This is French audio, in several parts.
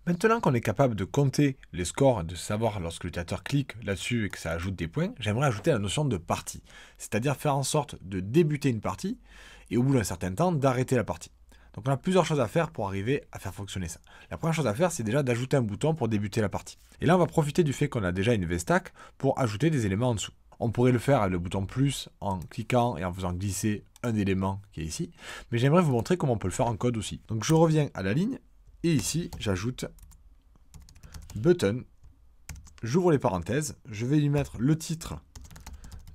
Maintenant qu'on est capable de compter les scores, de savoir lorsque l'utilisateur clique là-dessus et que ça ajoute des points, j'aimerais ajouter la notion de partie. C'est-à-dire faire en sorte de débuter une partie et au bout d'un certain temps d'arrêter la partie. Donc on a plusieurs choses à faire pour arriver à faire fonctionner ça. La première chose à faire, c'est déjà d'ajouter un bouton pour débuter la partie. Et là, on va profiter du fait qu'on a déjà une VStack pour ajouter des éléments en dessous. On pourrait le faire avec le bouton plus en cliquant et en faisant glisser un élément qui est ici. Mais j'aimerais vous montrer comment on peut le faire en code aussi. Donc je reviens à la ligne et ici, j'ajoute button. J'ouvre les parenthèses. Je vais lui mettre le titre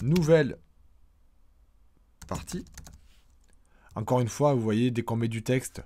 nouvelle partie. Encore une fois, vous voyez, dès qu'on met du texte,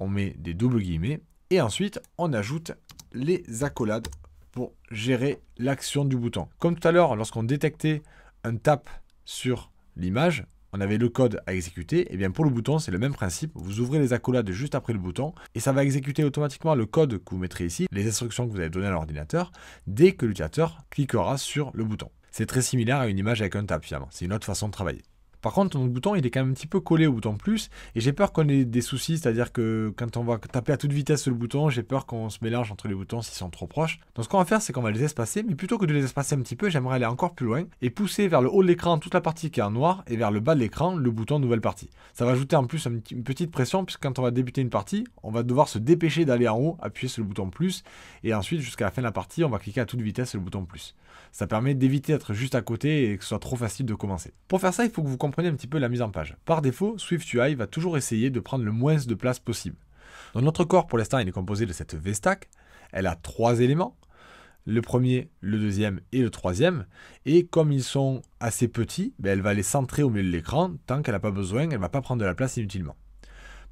on met des doubles guillemets. Et ensuite, on ajoute les accolades pour gérer l'action du bouton. Comme tout à l'heure, lorsqu'on détectait un tap sur l'image, on avait le code à exécuter. Et bien pour le bouton, c'est le même principe. Vous ouvrez les accolades juste après le bouton et ça va exécuter automatiquement le code que vous mettrez ici, les instructions que vous avez données à l'ordinateur, dès que l'utilisateur cliquera sur le bouton. C'est très similaire à une image avec un tap finalement. C'est une autre façon de travailler. Par contre, mon bouton, il est quand même un petit peu collé au bouton plus, et j'ai peur qu'on ait des soucis, c'est-à-dire que quand on va taper à toute vitesse sur le bouton, j'ai peur qu'on se mélange entre les boutons s'ils sont trop proches. Donc ce qu'on va faire, c'est qu'on va les espacer, mais plutôt que de les espacer un petit peu, j'aimerais aller encore plus loin, et pousser vers le haut de l'écran toute la partie qui est en noir, et vers le bas de l'écran, le bouton nouvelle partie. Ça va ajouter en plus une petite pression, puisque quand on va débuter une partie, on va devoir se dépêcher d'aller en haut, appuyer sur le bouton plus, et ensuite, jusqu'à la fin de la partie, on va cliquer à toute vitesse sur le bouton plus. Ça permet d'éviter d'être juste à côté et que ce soit trop facile de commencer. Pour faire ça, il faut que vous compreniez un petit peu la mise en page. Par défaut, SwiftUI va toujours essayer de prendre le moins de place possible. Donc notre corps, pour l'instant, il est composé de cette VStack. Elle a 3 éléments. Le premier, le deuxième et le troisième. Et comme ils sont assez petits, elle va les centrer au milieu de l'écran. Tant qu'elle n'a pas besoin, elle ne va pas prendre de la place inutilement.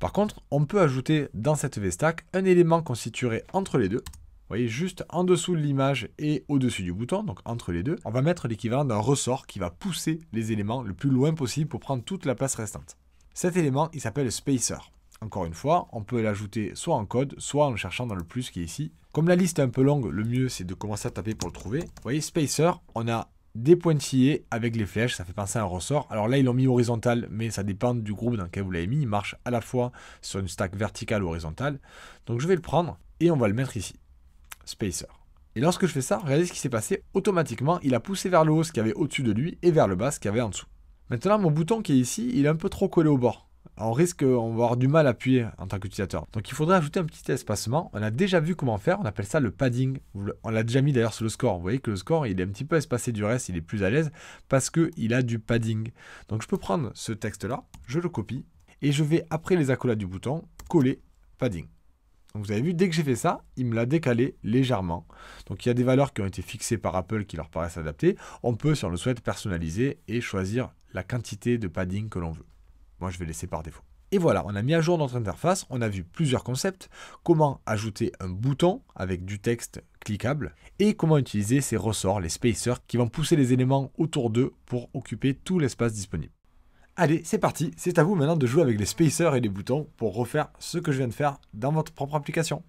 Par contre, on peut ajouter dans cette VStack un élément qu'on situerait entre les deux. Vous voyez, juste en dessous de l'image et au-dessus du bouton, donc entre les deux, on va mettre l'équivalent d'un ressort qui va pousser les éléments le plus loin possible pour prendre toute la place restante. Cet élément, il s'appelle spacer. Encore une fois, on peut l'ajouter soit en code, soit en le cherchant dans le plus qui est ici. Comme la liste est un peu longue, le mieux c'est de commencer à taper pour le trouver. Vous voyez, spacer, on a des pointillés avec les flèches, ça fait penser à un ressort. Alors là, ils l'ont mis horizontal, mais ça dépend du groupe dans lequel vous l'avez mis. Il marche à la fois sur une stack verticale ou horizontale. Donc je vais le prendre et on va le mettre ici. Spacer. Et lorsque je fais ça, regardez ce qui s'est passé. Automatiquement, il a poussé vers le haut ce qu'il y avait au-dessus de lui et vers le bas ce qu'il y avait en dessous. Maintenant, mon bouton qui est ici, il est un peu trop collé au bord. On va avoir du mal à appuyer en tant qu'utilisateur. Donc il faudrait ajouter un petit espacement. On a déjà vu comment faire, on appelle ça le padding. On l'a déjà mis d'ailleurs sur le score. Vous voyez que le score, il est un petit peu espacé du reste, il est plus à l'aise parce qu'il a du padding. Donc je peux prendre ce texte-là, je le copie et je vais, après les accolades du bouton, coller padding. Donc vous avez vu, dès que j'ai fait ça, il me l'a décalé légèrement. Donc il y a des valeurs qui ont été fixées par Apple qui leur paraissent adaptées. On peut, si on le souhaite, personnaliser et choisir la quantité de padding que l'on veut. Moi, je vais laisser par défaut. Et voilà, on a mis à jour notre interface. On a vu plusieurs concepts. Comment ajouter un bouton avec du texte cliquable et comment utiliser ces ressorts, les spacers, qui vont pousser les éléments autour d'eux pour occuper tout l'espace disponible. Allez, c'est parti, c'est à vous maintenant de jouer avec les spacers et les boutons pour refaire ce que je viens de faire dans votre propre application.